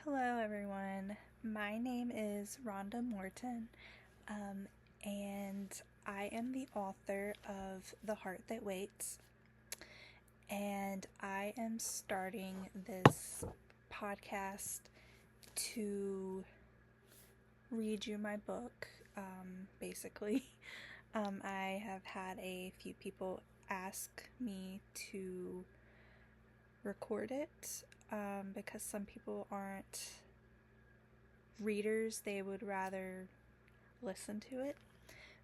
Hello, everyone. My name is Rhonda Morton, and I am the author of The Heart That Waits. And I am starting this podcast to read you my book, basically. I have had a few people ask me to record it because some people aren't readers, they would rather listen to it.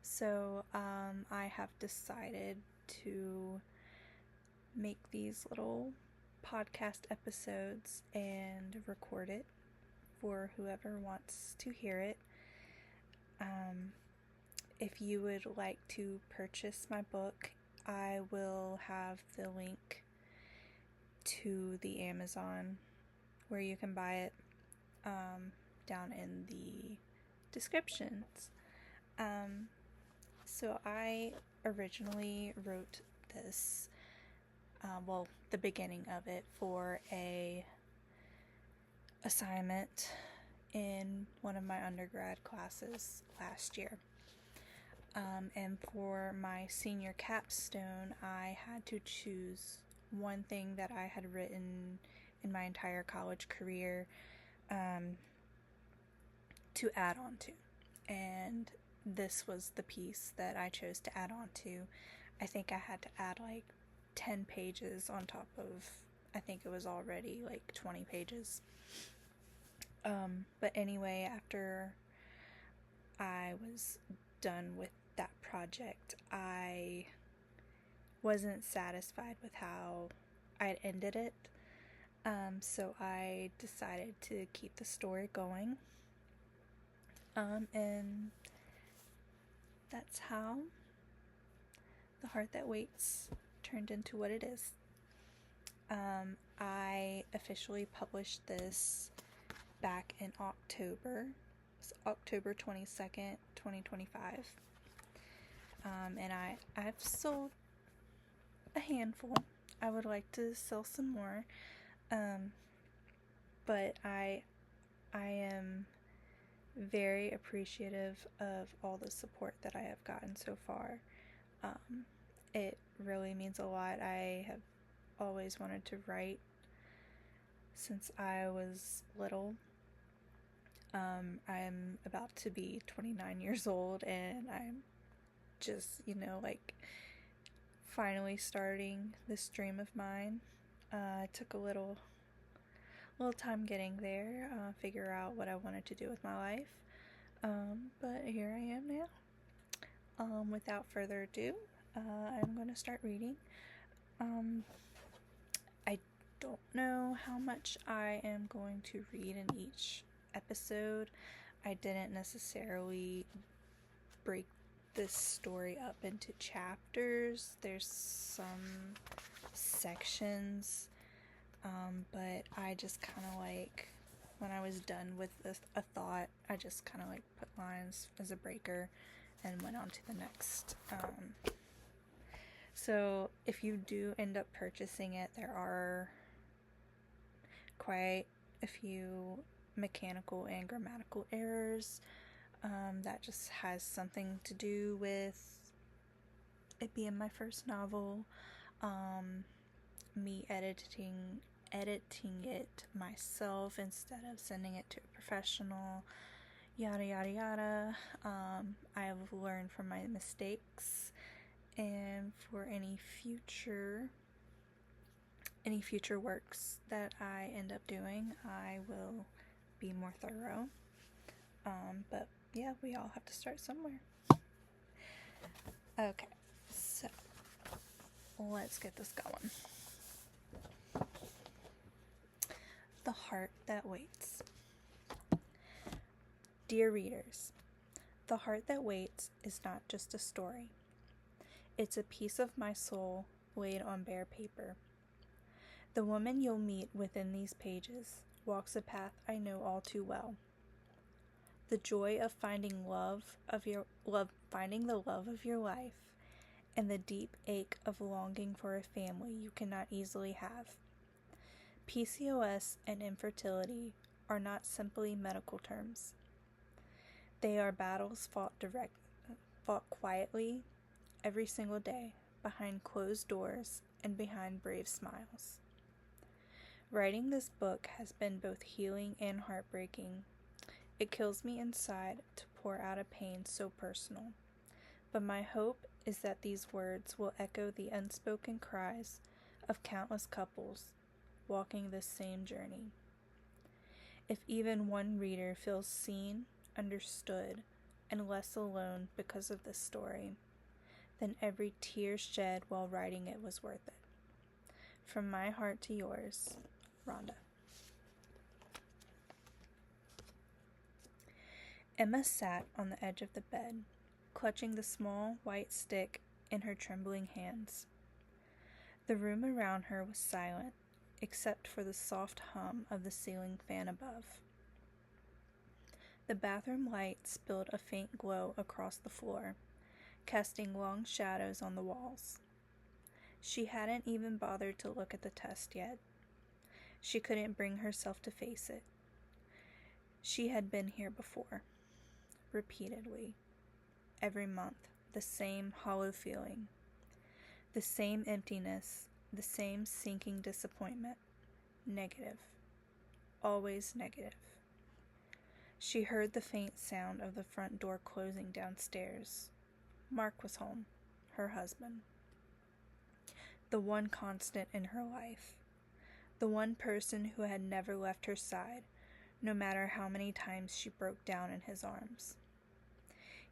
So I have decided to make these little podcast episodes and record it for whoever wants to hear it. If you would like to purchase my book, I will have the link to the Amazon where you can buy it down in the descriptions. So I originally wrote this, the beginning of it for a assignment in one of my undergrad classes last year. And for my senior capstone, I had to choose one thing that I had written in my entire college career to add on to. And this was the piece that I chose to add on to. I think I had to add like 10 pages on top of, I think it was already like 20 pages. But anyway, after I was done with that project, I wasn't satisfied with how I'd ended it. So I decided to keep the story going. And that's how The Heart That Waits turned into what it is. I officially published this back in October. It's October 22nd, 2025. And I've sold a handful. I would like to sell some more. But I am very appreciative of all the support that I have gotten so far. It really means a lot. I have always wanted to write since I was little. I'm about to be 29 years old, and I'm just, finally starting this dream of mine. It took a little time getting there, figure out what I wanted to do with my life. But here I am now. Without further ado, I'm going to start reading. I don't know how much I am going to read in each episode. I didn't necessarily break this story up into chapters. There's some sections, but I just kind of when I was done with a thought, I just kind of put lines as a breaker and went on to the next. So if you do end up purchasing it, there are quite a few mechanical and grammatical errors. That just has something to do with it being my first novel, me editing it myself instead of sending it to a professional, yada yada yada. I have learned from my mistakes, and for any future works that I end up doing, I will be more thorough. But yeah, we all have to start somewhere. Okay, so let's get this going. The Heart That Waits. Dear readers, The Heart That Waits is not just a story. It's a piece of my soul laid on bare paper. The woman you'll meet within these pages walks a path I know all too well. The joy of finding the love of your life, and the deep ache of longing for a family you cannot easily have. PCOS and infertility are not simply medical terms. They are battles fought quietly, every single day, behind closed doors and behind brave smiles. Writing this book has been both healing and heartbreaking. It kills me inside to pour out a pain so personal. But my hope is that these words will echo the unspoken cries of countless couples walking this same journey. If even one reader feels seen, understood, and less alone because of this story, then every tear shed while writing it was worth it. From my heart to yours, Rhonda. Emma sat on the edge of the bed, clutching the small white stick in her trembling hands. The room around her was silent, except for the soft hum of the ceiling fan above. The bathroom light spilled a faint glow across the floor, casting long shadows on the walls. She hadn't even bothered to look at the test yet. She couldn't bring herself to face it. She had been here before, repeatedly. Every month, the same hollow feeling, the same emptiness, the same sinking disappointment. Negative. Always negative. She heard the faint sound of the front door closing downstairs. Mark was home, her husband. The one constant in her life. The one person who had never left her side, no matter how many times she broke down in his arms.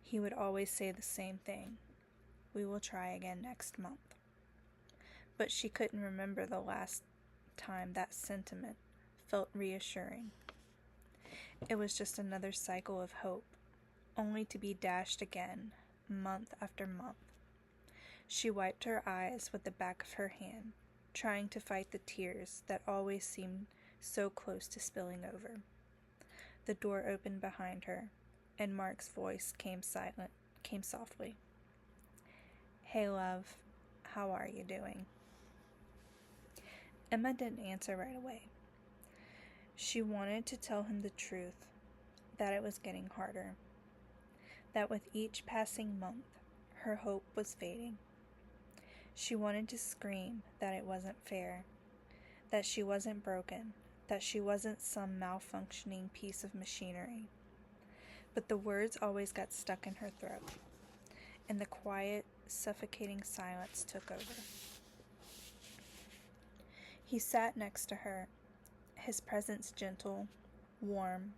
He would always say the same thing. We will try again next month. But she couldn't remember the last time that sentiment felt reassuring. It was just another cycle of hope, only to be dashed again, month after month. She wiped her eyes with the back of her hand, trying to fight the tears that always seemed so close to spilling over. The door opened behind her, and Mark's voice came softly. Hey, love, how are you doing? Emma didn't answer right away. She wanted to tell him the truth, that it was getting harder, that with each passing month, her hope was fading. She wanted to scream that it wasn't fair, that she wasn't broken, that she wasn't some malfunctioning piece of machinery. But the words always got stuck in her throat, and the quiet, suffocating silence took over. He sat next to her, his presence gentle, warm,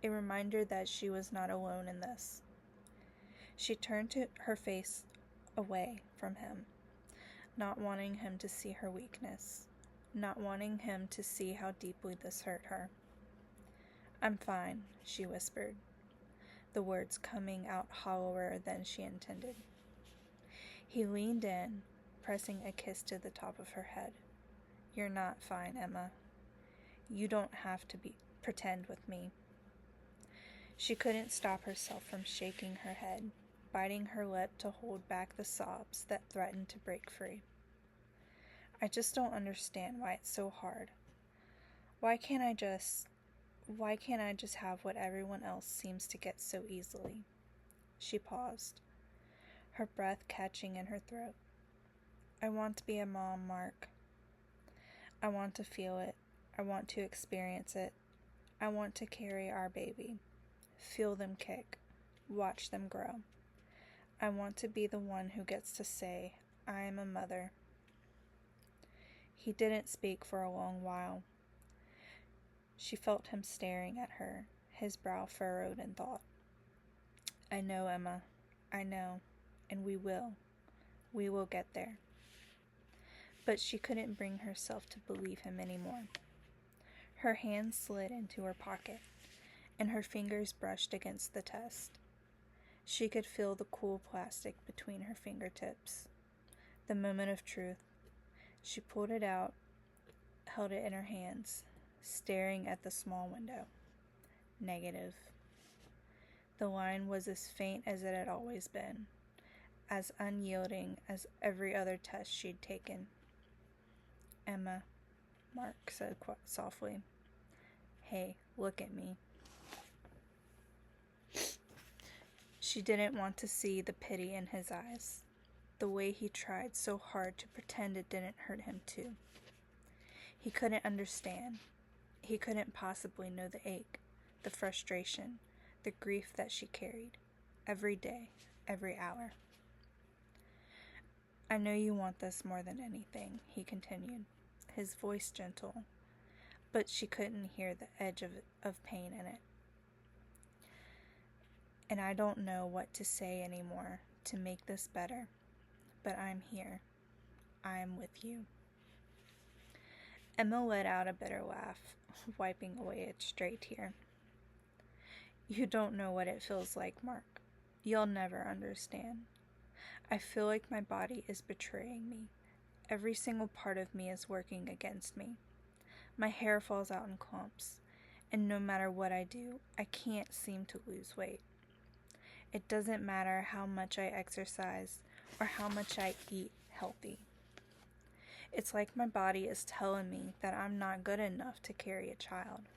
a reminder that she was not alone in this. She turned her face away from him, not wanting him to see her weakness, not wanting him to see how deeply this hurt her. I'm fine, she whispered, the words coming out hollower than she intended. He leaned in, pressing a kiss to the top of her head. You're not fine, Emma. You don't have to pretend with me. She couldn't stop herself from shaking her head, biting her lip to hold back the sobs that threatened to break free. I just don't understand why it's so hard. Why can't I just have what everyone else seems to get so easily? She paused, her breath catching in her throat. I want to be a mom, Mark. I want to feel it. I want to experience it. I want to carry our baby, feel them kick, watch them grow. I want to be the one who gets to say, I am a mother. He didn't speak for a long while. She felt him staring at her, his brow furrowed in thought. I know, Emma. I know. And we will. We will get there. But she couldn't bring herself to believe him anymore. Her hand slid into her pocket, and her fingers brushed against the test. She could feel the cool plastic between her fingertips. The moment of truth. She pulled it out, held it in her hands, staring at the small window. Negative. The line was as faint as it had always been, as unyielding as every other test she'd taken. Emma, Mark said softly. "Hey, look at me." She didn't want to see the pity in his eyes, the way he tried so hard to pretend it didn't hurt him too. He couldn't understand. He couldn't possibly know the ache, the frustration, the grief that she carried, every day, every hour. "I know you want this more than anything," he continued, his voice gentle, but she couldn't hear the edge of pain in it. "And I don't know what to say anymore to make this better, but I'm here. I'm with you." Emma let out a bitter laugh, wiping away a stray tear. "You don't know what it feels like, Mark. You'll never understand. I feel like my body is betraying me. Every single part of me is working against me. My hair falls out in clumps, and no matter what I do, I can't seem to lose weight. It doesn't matter how much I exercise or how much I eat healthy. It's like my body is telling me that I'm not good enough to carry a child,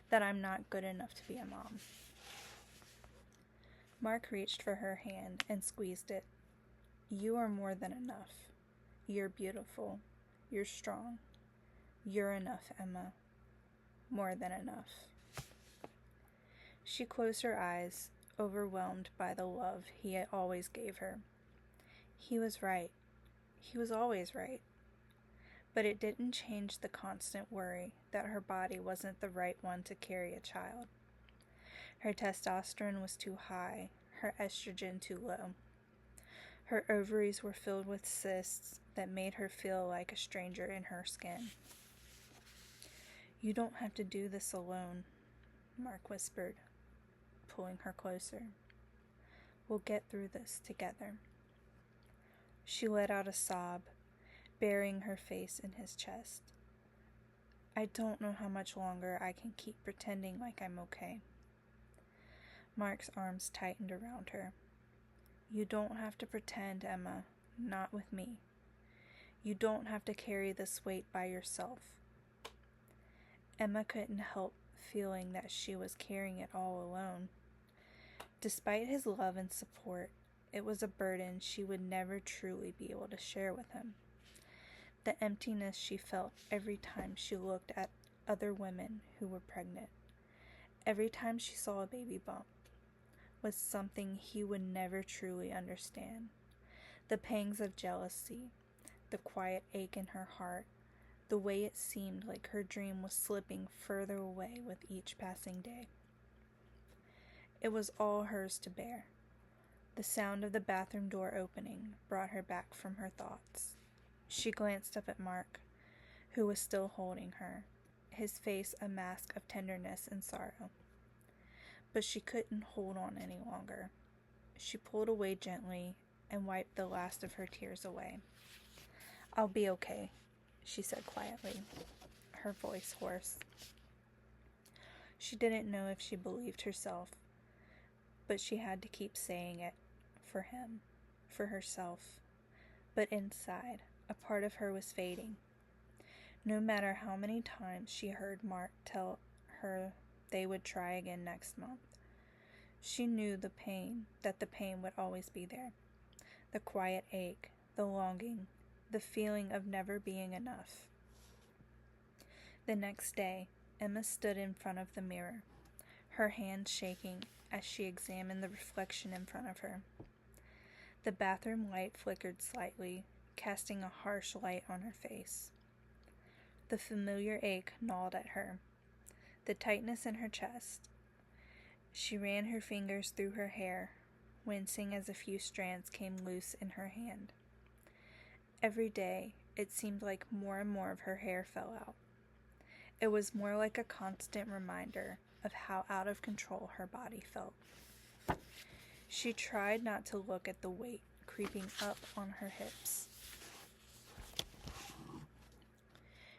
that I'm not good enough to be a mom." Mark reached for her hand and squeezed it. "You are more than enough. You're beautiful. You're strong. You're enough, Emma. More than enough." She closed her eyes, overwhelmed by the love he always gave her. He was right. He was always right. But it didn't change the constant worry that her body wasn't the right one to carry a child. Her testosterone was too high, her estrogen too low. Her ovaries were filled with cysts that made her feel like a stranger in her skin. "You don't have to do this alone," Mark whispered, pulling her closer. "We'll get through this together." She let out a sob, burying her face in his chest. "I don't know how much longer I can keep pretending like I'm okay." Mark's arms tightened around her. "You don't have to pretend, Emma. Not with me. You don't have to carry this weight by yourself." Emma couldn't help feeling that she was carrying it all alone. Despite his love and support, it was a burden she would never truly be able to share with him. The emptiness she felt every time she looked at other women who were pregnant, every time she saw a baby bump, was something he would never truly understand. The pangs of jealousy, the quiet ache in her heart, the way it seemed like her dream was slipping further away with each passing day. It was all hers to bear. The sound of the bathroom door opening brought her back from her thoughts. She glanced up at Mark, who was still holding her, his face a mask of tenderness and sorrow. But she couldn't hold on any longer. She pulled away gently and wiped the last of her tears away. "I'll be okay," she said quietly, her voice hoarse. She didn't know if she believed herself, but she had to keep saying it, for him, for herself. But inside, a part of her was fading. No matter how many times she heard Mark tell her they would try again next month, she knew that the pain would always be there. The quiet ache, the longing, the feeling of never being enough. The next day, Emma stood in front of the mirror, her hands shaking as she examined the reflection in front of her. The bathroom light flickered slightly, casting a harsh light on her face. The familiar ache gnawed at her, the tightness in her chest. She ran her fingers through her hair, wincing as a few strands came loose in her hand. Every day, it seemed like more and more of her hair fell out. It was more like a constant reminder of how out of control her body felt. She tried not to look at the weight creeping up on her hips.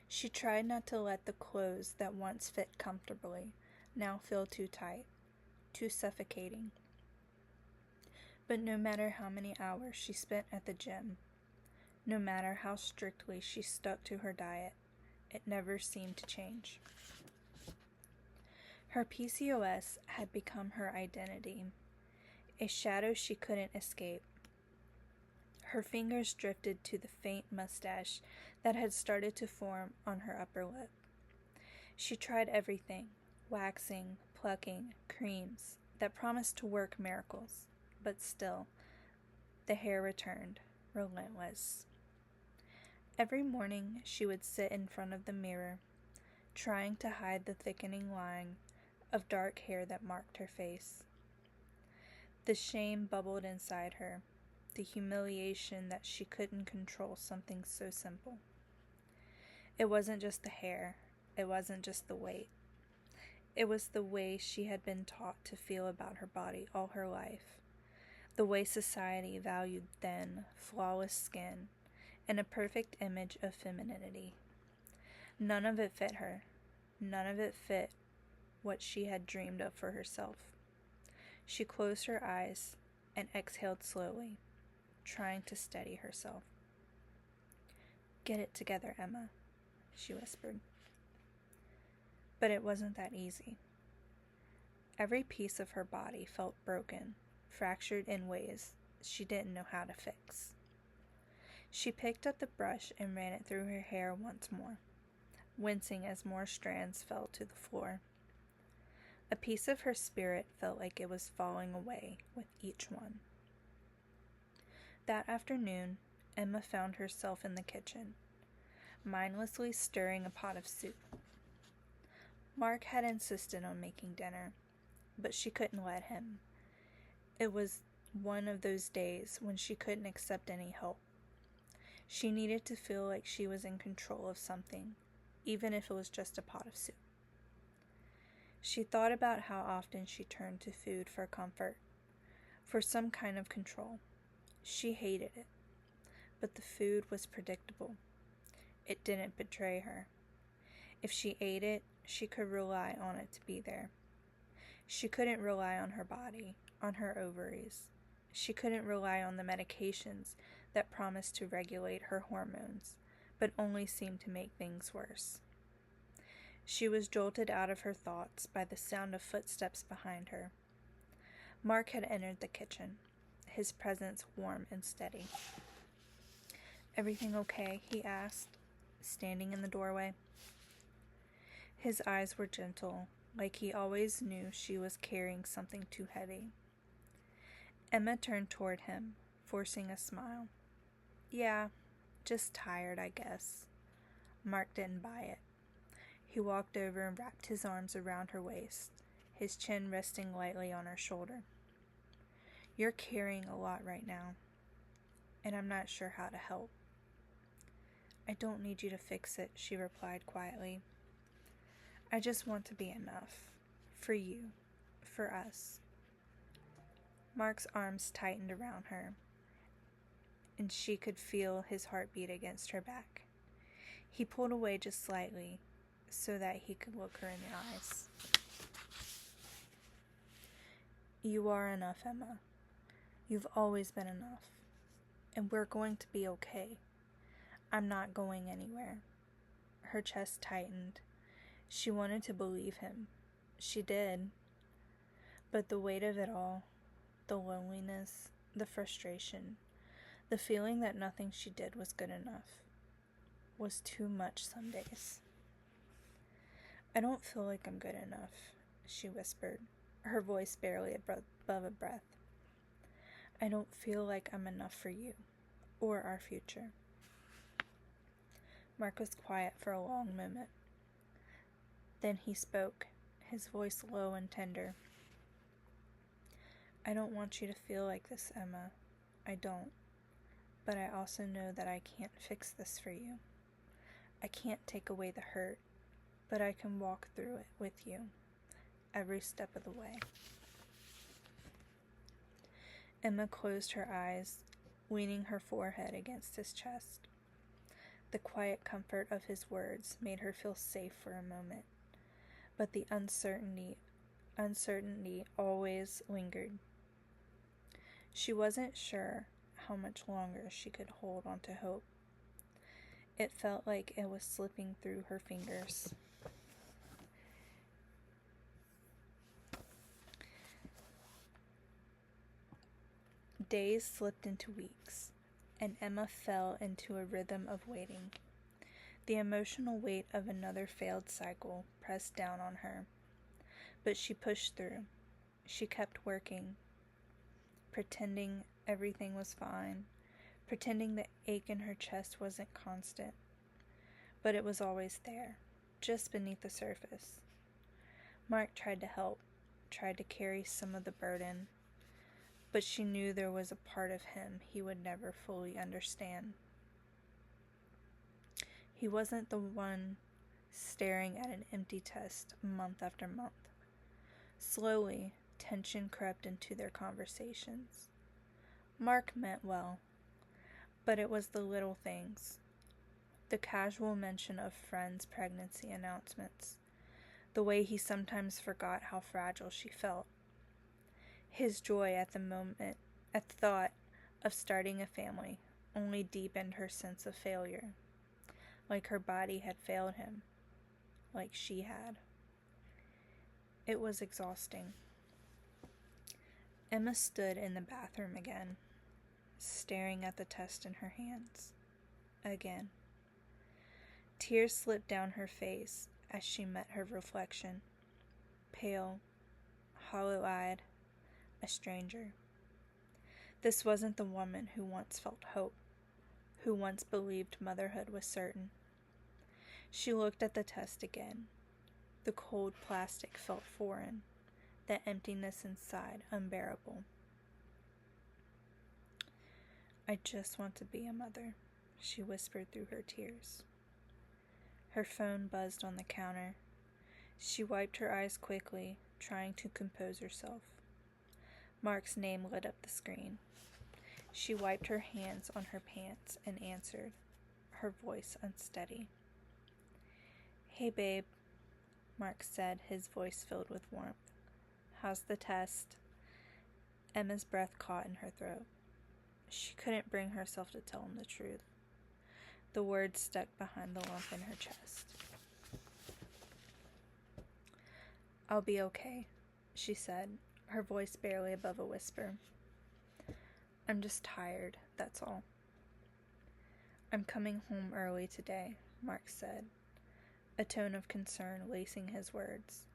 She tried not to let the clothes that once fit comfortably now feel too tight, too suffocating. But no matter how many hours she spent at the gym, no matter how strictly she stuck to her diet, it never seemed to change. Her PCOS had become her identity, a shadow she couldn't escape. Her fingers drifted to the faint mustache that had started to form on her upper lip. She tried everything, waxing, plucking, creams, that promised to work miracles, but still, the hair returned, relentless. Every morning she would sit in front of the mirror, trying to hide the thickening line of dark hair that marked her face. The shame bubbled inside her, the humiliation that she couldn't control something so simple. It wasn't just the hair, it wasn't just the weight. It was the way she had been taught to feel about her body all her life, the way society valued thin, flawless skin, and a perfect image of femininity. None of it fit her. None of it fit what she had dreamed of for herself. She closed her eyes and exhaled slowly, trying to steady herself. "Get it together, Emma," she whispered. But it wasn't that easy. Every piece of her body felt broken, fractured in ways she didn't know how to fix. She picked up the brush and ran it through her hair once more, wincing as more strands fell to the floor. A piece of her spirit felt like it was falling away with each one. That afternoon, Emma found herself in the kitchen, mindlessly stirring a pot of soup. Mark had insisted on making dinner, but she couldn't let him. It was one of those days when she couldn't accept any help. She needed to feel like she was in control of something, even if it was just a pot of soup. She thought about how often she turned to food for comfort, for some kind of control. She hated it, but the food was predictable. It didn't betray her. If she ate it, she could rely on it to be there. She couldn't rely on her body, on her ovaries. She couldn't rely on the medications that promised to regulate her hormones, but only seemed to make things worse. She was jolted out of her thoughts by the sound of footsteps behind her. Mark had entered the kitchen, his presence warm and steady. "Everything okay?" he asked, standing in the doorway. His eyes were gentle, like he always knew she was carrying something too heavy. Emma turned toward him, forcing a smile. "Yeah, just tired, I guess." Mark didn't buy it. He walked over and wrapped his arms around her waist, his chin resting lightly on her shoulder. "You're carrying a lot right now, and I'm not sure how to help." "I don't need you to fix it," she replied quietly. "I just want to be enough. For you. For us." Mark's arms tightened around her, and she could feel his heartbeat against her back. He pulled away just slightly, so that he could look her in the eyes. "You are enough, Emma. You've always been enough. And we're going to be okay. I'm not going anywhere." Her chest tightened. She wanted to believe him. She did. But the weight of it all, the loneliness, the frustration, the feeling that nothing she did was good enough, was too much some days. "I don't feel like I'm good enough," she whispered, her voice barely above a breath. "I don't feel like I'm enough for you, or our future." Mark was quiet for a long moment. Then he spoke, his voice low and tender. "I don't want you to feel like this, Emma. I don't. But I also know that I can't fix this for you. I can't take away the hurt, but I can walk through it with you, every step of the way." Emma closed her eyes, leaning her forehead against his chest. The quiet comfort of his words made her feel safe for a moment, but the uncertainty always lingered. She wasn't sure how much longer she could hold on to hope. It felt like it was slipping through her fingers. days slipped into weeks, and Emma fell into a rhythm of waiting. The emotional weight of another failed cycle pressed down on her, but she pushed through. She kept working, pretending everything was fine, pretending the ache in her chest wasn't constant, but it was always there, just beneath the surface. Mark tried to help, tried to carry some of the burden, but she knew there was a part of him he would never fully understand. He wasn't the one staring at an empty test month after month. Slowly, tension crept into their conversations. Mark meant well, but it was the little things. The casual mention of friends' pregnancy announcements. The way he sometimes forgot how fragile she felt. His joy at the thought of starting a family, only deepened her sense of failure. Like her body had failed him. Like she had. It was exhausting. Emma stood in the bathroom again, staring at the test in her hands. Again. Tears slipped down her face as she met her reflection. Pale, hollow-eyed, a stranger. This wasn't the woman who once felt hope, who once believed motherhood was certain. She looked at the test again. The cold plastic felt foreign, the emptiness inside unbearable. I just want to be a mother, she whispered through her tears. Her phone buzzed on the counter. She wiped her eyes quickly, trying to compose herself. Mark's name lit up the screen. She wiped her hands on her pants and answered, her voice unsteady. Hey, babe, Mark said, his voice filled with warmth. How's the test? Emma's breath caught in her throat. She couldn't bring herself to tell him the truth. The words stuck behind the lump in her chest. I'll be okay, she said, her voice barely above a whisper. I'm just tired, that's all. I'm coming home early today, Mark said, a tone of concern lacing his words.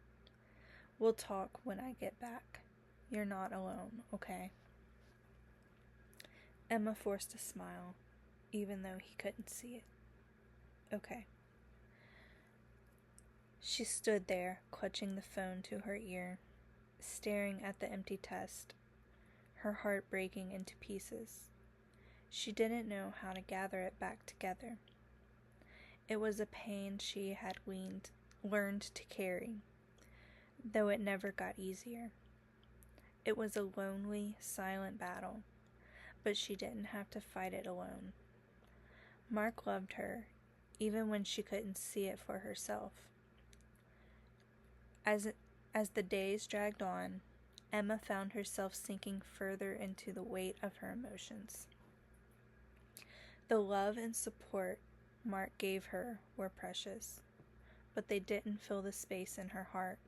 We'll talk when I get back. You're not alone, okay? Emma forced a smile, even though he couldn't see it. Okay. She stood there, clutching the phone to her ear, staring at the empty test, her heart breaking into pieces. She didn't know how to gather it back together. It was a pain she had learned to carry, though it never got easier. It was a lonely, silent battle, but she didn't have to fight it alone. Mark loved her, even when she couldn't see it for herself. As the days dragged on, Emma found herself sinking further into the weight of her emotions. The love and support Mark gave her were precious, but they didn't fill the space in her heart.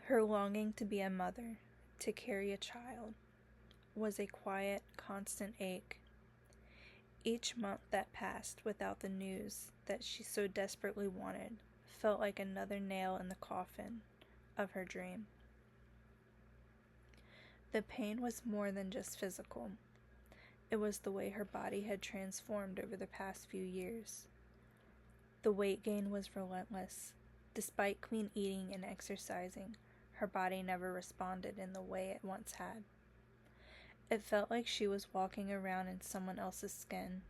Her longing to be a mother, to carry a child, was a quiet, constant ache. Each month that passed without the news that she so desperately wanted felt like another nail in the coffin of her dream. The pain was more than just physical. It was the way her body had transformed over the past few years. The weight gain was relentless. Despite clean eating and exercising, her body never responded in the way it once had. It felt like she was walking around in someone else's skin,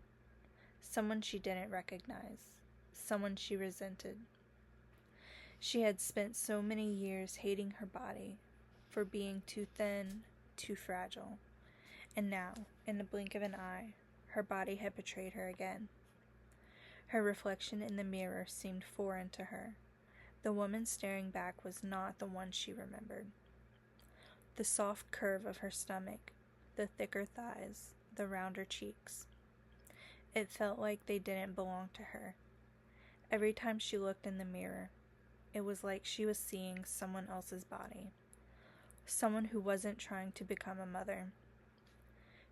someone she didn't recognize, someone she resented. She had spent so many years hating her body for being too thin, too fragile, and now, in the blink of an eye, her body had betrayed her again. Her reflection in the mirror seemed foreign to her. The woman staring back was not the one she remembered. The soft curve of her stomach, the thicker thighs, the rounder cheeks. It felt like they didn't belong to her. Every time she looked in the mirror, it was like she was seeing someone else's body. someone who wasn't trying to become a mother.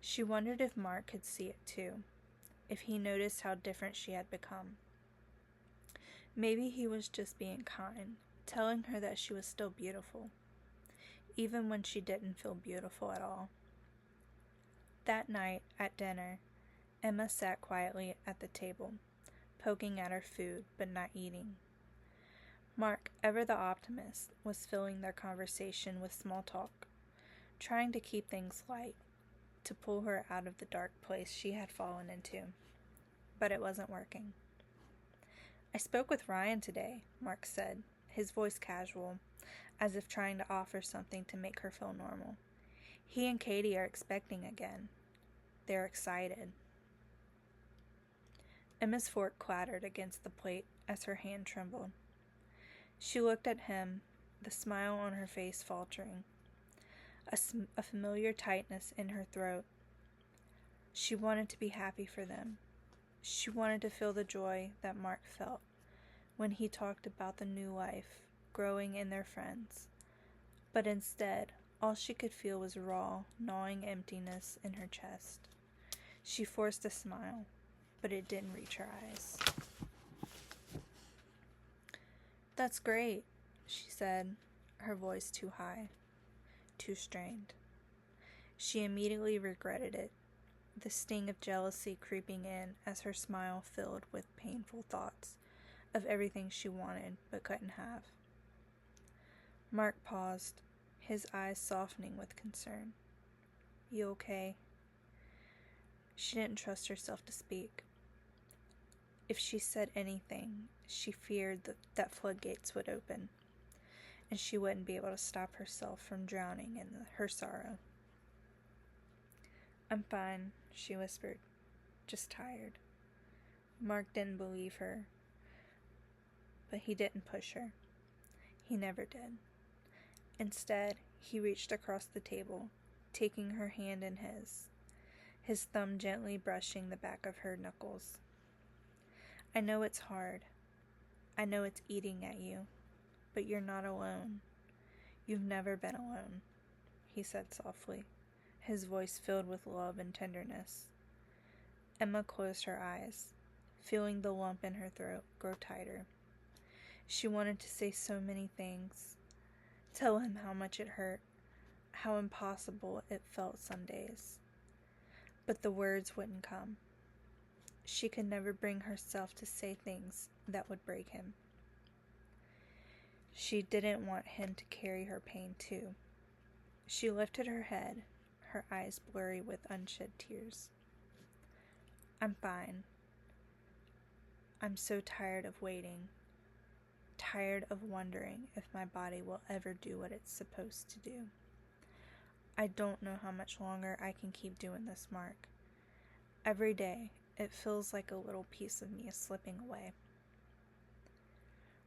She wondered if Mark could see it too, if he noticed how different she had become. Maybe he was just being kind, telling her that she was still beautiful, even when she didn't feel beautiful at all. That night, at dinner, Emma sat quietly at the table, poking at her food but not eating. Mark, ever the optimist, was filling their conversation with small talk, trying to keep things light, to pull her out of the dark place she had fallen into. But it wasn't working. "I spoke with Ryan today," Mark said, his voice casual, as if trying to offer something to make her feel normal. "He and Katie are expecting again. They're excited." Emma's fork clattered against the plate as her hand trembled. She looked at him, the smile on her face faltering, a familiar tightness in her throat. She wanted to be happy for them. She wanted to feel the joy that Mark felt when he talked about the new life growing in their friends. But instead, all she could feel was raw, gnawing emptiness in her chest. She forced a smile, but it didn't reach her eyes. "That's great," she said, her voice too high, too strained. She immediately regretted it, the sting of jealousy creeping in as her smile filled with painful thoughts of everything she wanted but couldn't have. Mark paused, his eyes softening with concern. "You okay?" She didn't trust herself to speak. If she said anything, she feared that floodgates would open, and she wouldn't be able to stop herself from drowning in her sorrow. "I'm fine," she whispered, "just tired." Mark didn't believe her, but he didn't push her. He never did. Instead, he reached across the table, taking her hand in his thumb gently brushing the back of her knuckles. "I know it's hard. I know it's eating at you, but you're not alone. You've never been alone," he said softly, his voice filled with love and tenderness. Emma closed her eyes, feeling the lump in her throat grow tighter. She wanted to say so many things, tell him how much it hurt, how impossible it felt some days. But the words wouldn't come. She could never bring herself to say things that would break him. She didn't want him to carry her pain too. She lifted her head, her eyes blurry with unshed tears. "I'm fine. I'm so tired of waiting, tired of wondering if my body will ever do what it's supposed to do. I don't know how much longer I can keep doing this, Mark. Every day, it feels like a little piece of me is slipping away."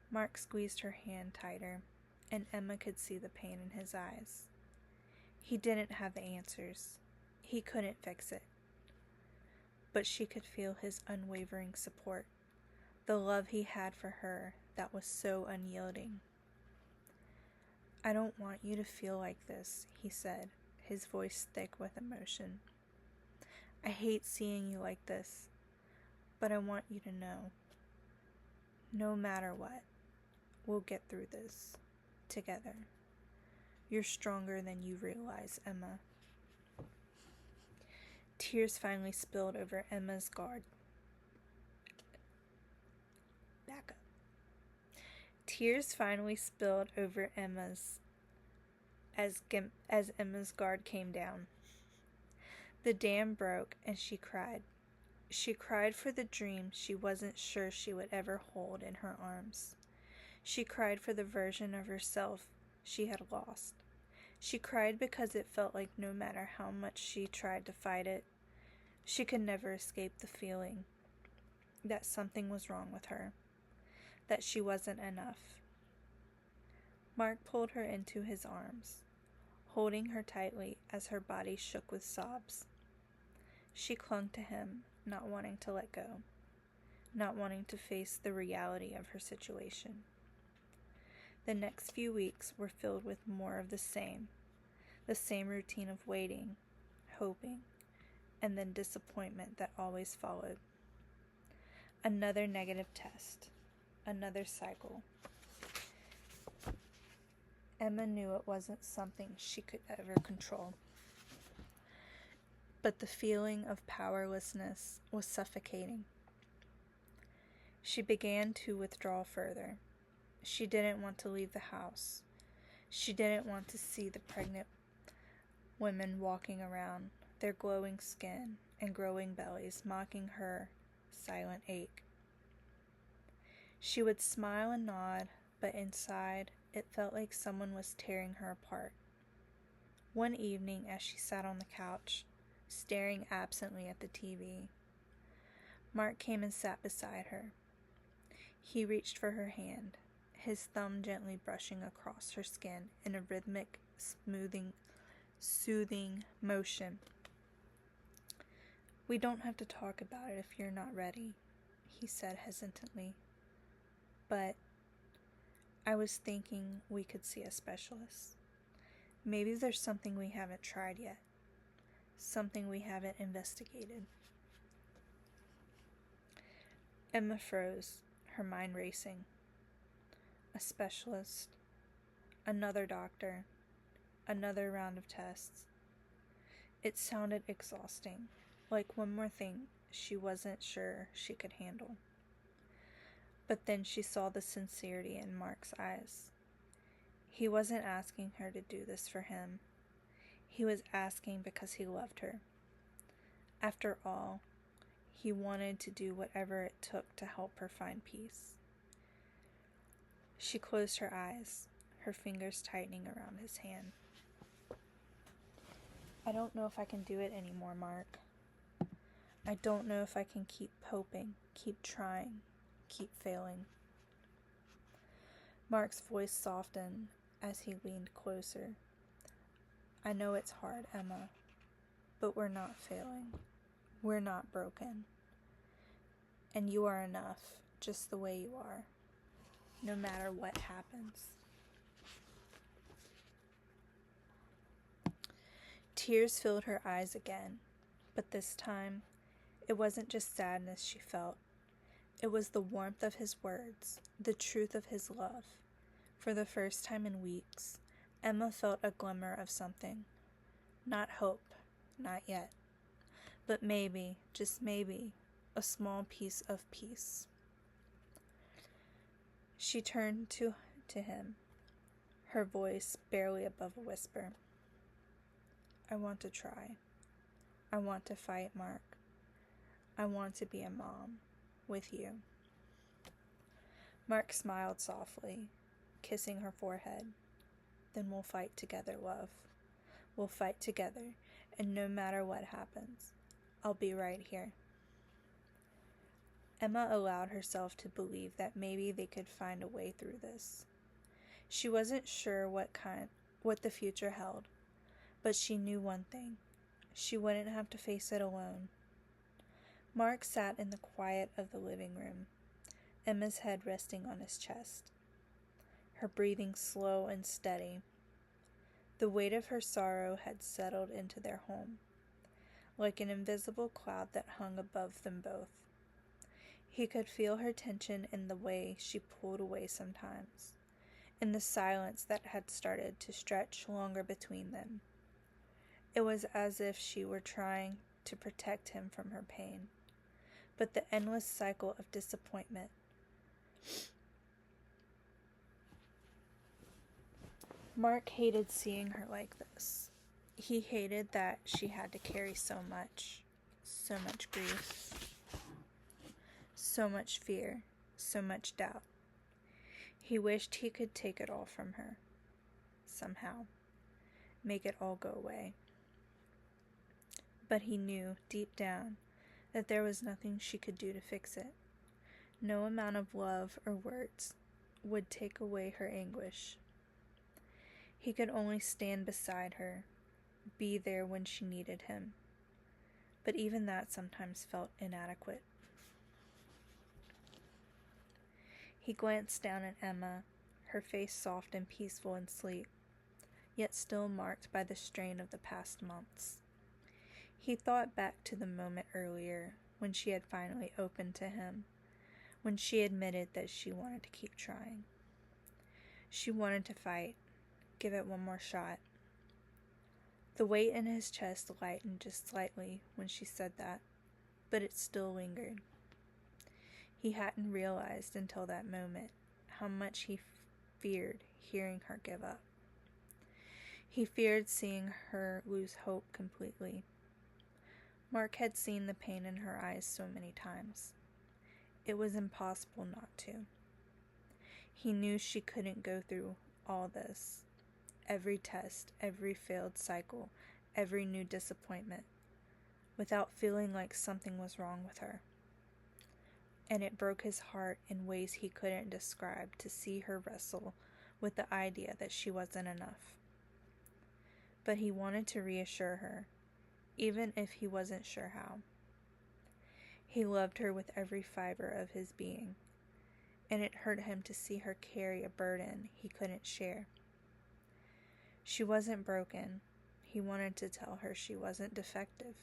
Mark squeezed her hand tighter, and Emma could see the pain in his eyes. He didn't have the answers. He couldn't fix it. But she could feel his unwavering support, the love he had for her that was so unyielding. "I don't want you to feel like this," he said, his voice thick with emotion. "I hate seeing you like this, but I want you to know, no matter what, we'll get through this, together. You're stronger than you realize, Emma." Tears finally spilled over Emma's guard. Back up. Tears finally spilled over Emma's as Emma's guard came down. The dam broke and she cried. She cried for the dream she wasn't sure she would ever hold in her arms. She cried for the version of herself she had lost. She cried because it felt like no matter how much she tried to fight it, she could never escape the feeling that something was wrong with her, that she wasn't enough. Mark pulled her into his arms, holding her tightly as her body shook with sobs. She clung to him, not wanting to let go, not wanting to face the reality of her situation. The next few weeks were filled with more of the same, the same routine of waiting, hoping, and then disappointment that always followed. Another negative test, another cycle. Emma knew it wasn't something she could ever control. But the feeling of powerlessness was suffocating. She began to withdraw further. She didn't want to leave the house. She didn't want to see the pregnant women walking around, their glowing skin and growing bellies mocking her silent ache. She would smile and nod, but inside it felt like someone was tearing her apart. One evening, as she sat on the couch, staring absently at the TV, Mark came and sat beside her. He reached for her hand, his thumb gently brushing across her skin in a rhythmic, soothing motion. "We don't have to talk about it if you're not ready," he said hesitantly. "But I was thinking we could see a specialist. Maybe there's something we haven't tried yet. Something we haven't investigated." Emma froze, her mind racing. A specialist, another doctor, another round of tests. It sounded exhausting, like one more thing she wasn't sure she could handle. But then she saw the sincerity in Mark's eyes. He wasn't asking her to do this for him. He was asking because he loved her. After all, he wanted to do whatever it took to help her find peace. She closed her eyes, her fingers tightening around his hand. "I don't know if I can do it anymore, Mark. I don't know if I can keep hoping, keep trying, keep failing." Mark's voice softened as he leaned closer. "I know it's hard, Emma, but we're not failing. We're not broken. And you are enough, just the way you are, no matter what happens." Tears filled her eyes again, but this time, it wasn't just sadness she felt. It was the warmth of his words, the truth of his love. For the first time in weeks, Emma felt a glimmer of something. Not hope, not yet, but maybe, just maybe, a small piece of peace. She turned to him, her voice barely above a whisper. "I want to try. I want to fight, Mark. I want to be a mom, with you." Mark smiled softly, kissing her forehead. "Then we'll fight together, love. We'll fight together, and no matter what happens, I'll be right here." Emma allowed herself to believe that maybe they could find a way through this. She wasn't sure what the future held, but she knew one thing. She wouldn't have to face it alone. Mark sat in the quiet of the living room, Emma's head resting on his chest, her breathing slow and steady. The weight of her sorrow had settled into their home, like an invisible cloud that hung above them both. He could feel her tension in the way she pulled away sometimes, in the silence that had started to stretch longer between them. It was as if she were trying to protect him from her pain, but the endless cycle of disappointment. Mark hated seeing her like this. He hated that she had to carry so much grief, so much fear, so much doubt. He wished he could take it all from her, somehow, make it all go away. But he knew, deep down, that there was nothing she could do to fix it. No amount of love or words would take away her anguish. He could only stand beside her, be there when she needed him. But even that sometimes felt inadequate. He glanced down at Emma, her face soft and peaceful in sleep. yet still marked by the strain of the past months. He thought back to the moment earlier when she had finally opened to him, when she admitted that she wanted to keep trying. She wanted to fight, give it one more shot. The weight in his chest lightened just slightly when she said that, but it still lingered. He hadn't realized until that moment how much he feared hearing her give up. He feared seeing her lose hope completely. Mark had seen the pain in her eyes so many times. It was impossible not to. He knew she couldn't go through all this, every test, every failed cycle, every new disappointment, without feeling like something was wrong with her. And it broke his heart in ways he couldn't describe to see her wrestle with the idea that she wasn't enough. But he wanted to reassure her, even if he wasn't sure how. He loved her with every fiber of his being, and it hurt him to see her carry a burden he couldn't share. She wasn't broken. He wanted to tell her she wasn't defective.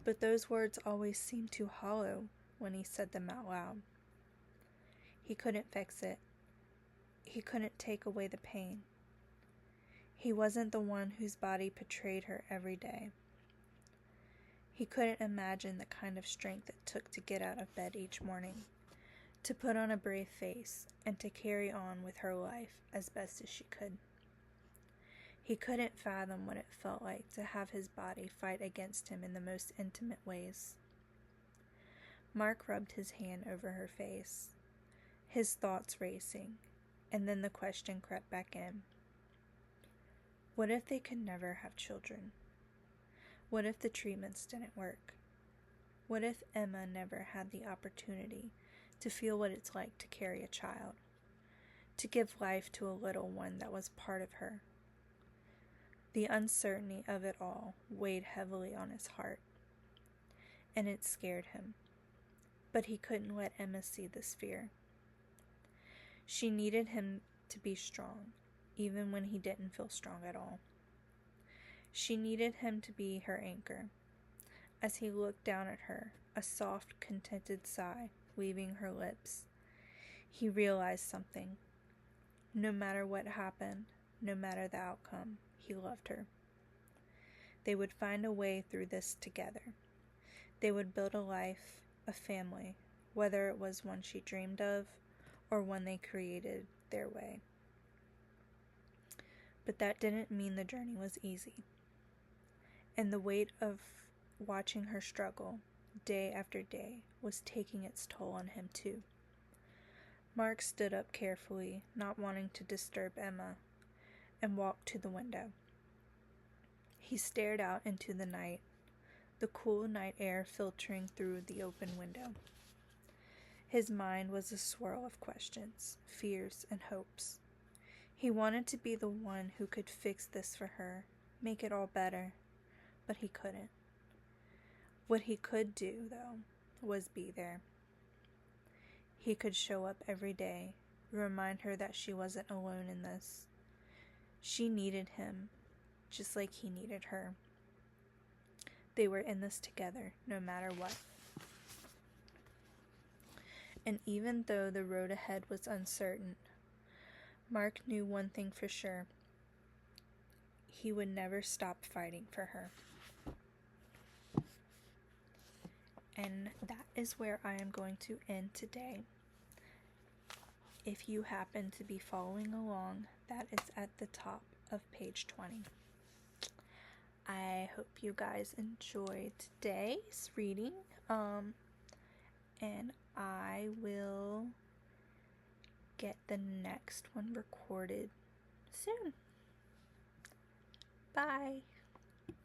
But those words always seemed too hollow when he said them out loud. He couldn't fix it. He couldn't take away the pain. He wasn't the one whose body betrayed her every day. He couldn't imagine the kind of strength it took to get out of bed each morning, to put on a brave face, and to carry on with her life as best as she could. He couldn't fathom what it felt like to have his body fight against him in the most intimate ways. Mark rubbed his hand over her face, his thoughts racing, and then the question crept back in. What if they could never have children? What if the treatments didn't work? What if Emma never had the opportunity to feel what it's like to carry a child, to give life to a little one that was part of her? The uncertainty of it all weighed heavily on his heart, and it scared him. But he couldn't let Emma see this fear. She needed him to be strong, even when he didn't feel strong at all. She needed him to be her anchor. As he looked down at her, a soft, contented sigh leaving her lips, he realized something. No matter what happened, no matter the outcome, he loved her. They would find a way through this together. They would build a life, a family, whether it was one she dreamed of or one they created their way. But that didn't mean the journey was easy. And the weight of watching her struggle day after day was taking its toll on him too. Mark stood up carefully, not wanting to disturb Emma, and walked to the window. He stared out into the night, the cool night air filtering through the open window. His mind was a swirl of questions, fears, and hopes. He wanted to be the one who could fix this for her, make it all better, but he couldn't. What he could do, though, was be there. He could show up every day, remind her that she wasn't alone in this. She needed him, just like he needed her. They were in this together, no matter what. And even though the road ahead was uncertain, Mark knew one thing for sure. He would never stop fighting for her. And that is where I am going to end today. If you happen to be following along, that is at the top of page 20. I hope you guys enjoyed today's reading. And I will get the next one recorded soon. Bye.